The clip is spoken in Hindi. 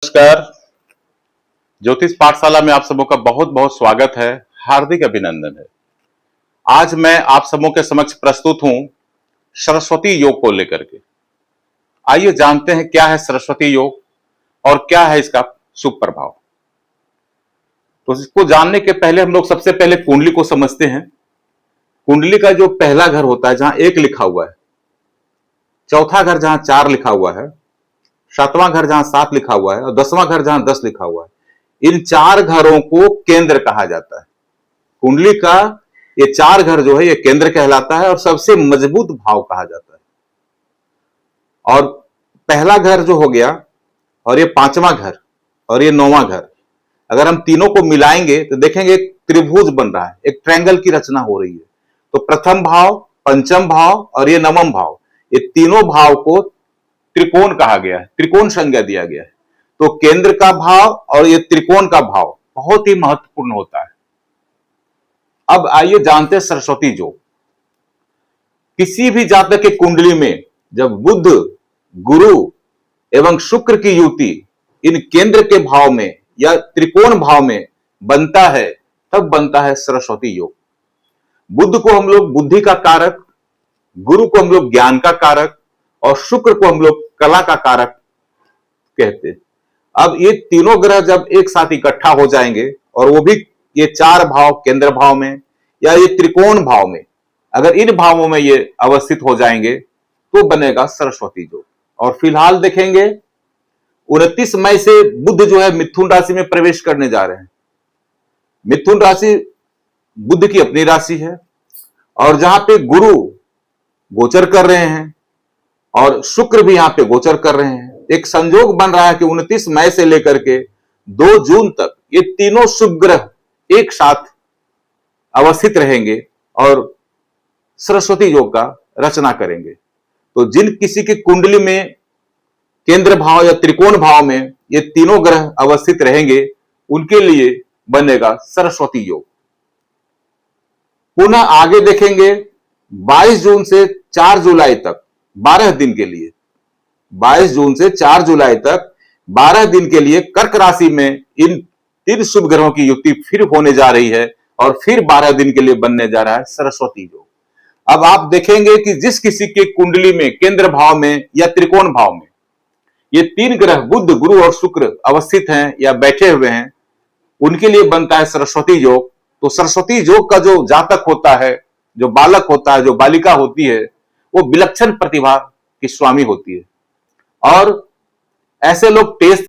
नमस्कार। ज्योतिष पाठशाला में आप सबों का बहुत बहुत स्वागत है, हार्दिक अभिनंदन है। आज मैं आप सबों के समक्ष प्रस्तुत हूं सरस्वती योग को लेकर के। आइए जानते हैं क्या है सरस्वती योग और क्या है इसका शुभ प्रभाव। तो इसको जानने के पहले हम लोग सबसे पहले कुंडली को समझते हैं। कुंडली का जो पहला घर होता है जहां 1 लिखा हुआ है, चौथा घर जहां 4 लिखा हुआ है, 7वां घर जहां 7 लिखा हुआ है और 10वां घर जहां 10 लिखा हुआ है, इन 4 घरों को केंद्र कहा जाता है। कुंडली का ये 4 घर जो है ये केंद्र कहलाता है और सबसे मजबूत भाव कहा जाता है। और पहला घर जो हो गया और ये 5वां घर और ये 9वां घर, अगर हम तीनों को मिलाएंगे तो देखेंगे एक त्रिभुज बन रहा है, एक ट्रायंगल की रचना हो रही है। तो प्रथम भाव, पंचम भाव और ये नवम भाव, ये तीनों भाव को त्रिकोण कहा गया है, त्रिकोण संज्ञा दिया गया है। तो केंद्र का भाव और ये त्रिकोण का भाव बहुत ही महत्वपूर्ण होता है। अब आइए जानते हैं सरस्वती योग। किसी भी जातक की कुंडली में जब बुध, गुरु एवं शुक्र की युति इन केंद्र के भाव में या त्रिकोण भाव में बनता है, तब बनता है सरस्वती योग। बुध को हम लोग बुद्धि का कारक, गुरु को हम लोग ज्ञान का कारक और शुक्र को हम लोग कला का कारक कहते हैं। अब ये तीनों ग्रह जब एक साथ इकट्ठा हो जाएंगे और वो भी ये 4 भाव केंद्र भाव में या ये त्रिकोण भाव में, अगर इन भावों में ये अवस्थित हो जाएंगे तो बनेगा सरस्वती योग। और फिलहाल देखेंगे 29 मई से बुध जो है मिथुन राशि में प्रवेश करने जा रहे हैं। मिथुन राशि बुध की अपनी राशि है और जहां पे गुरु गोचर कर रहे हैं और शुक्र भी यहां पे गोचर कर रहे हैं, एक संयोग बन रहा है कि 29 मई से लेकर के 2 जून तक ये तीनों शुभ ग्रह एक साथ अवस्थित रहेंगे और सरस्वती योग का रचना करेंगे। तो जिन किसी की कुंडली में केंद्र भाव या त्रिकोण भाव में ये तीनों ग्रह अवस्थित रहेंगे, उनके लिए बनेगा सरस्वती योग। पुनः आगे देखेंगे 22 जून से 4 जुलाई तक 12 दिन के लिए, 22 जून से 4 जुलाई तक 12 दिन के लिए कर्क राशि में इन 3 शुभ ग्रहों की युति फिर होने जा रही है और फिर 12 दिन के लिए बनने जा रहा है सरस्वती योग। अब आप देखेंगे कि जिस किसी के कुंडली में केंद्र भाव में या त्रिकोण भाव में ये 3 ग्रह बुध, गुरु और शुक्र अवस्थित हैं या बैठे हुए हैं, उनके लिए बनता है सरस्वती योग। तो सरस्वती योग का जो जातक होता है, जो बालक होता है, जो बालिका होती है, वो विलक्षण प्रतिभा की स्वामी होती है। और ऐसे लोग टेस्ट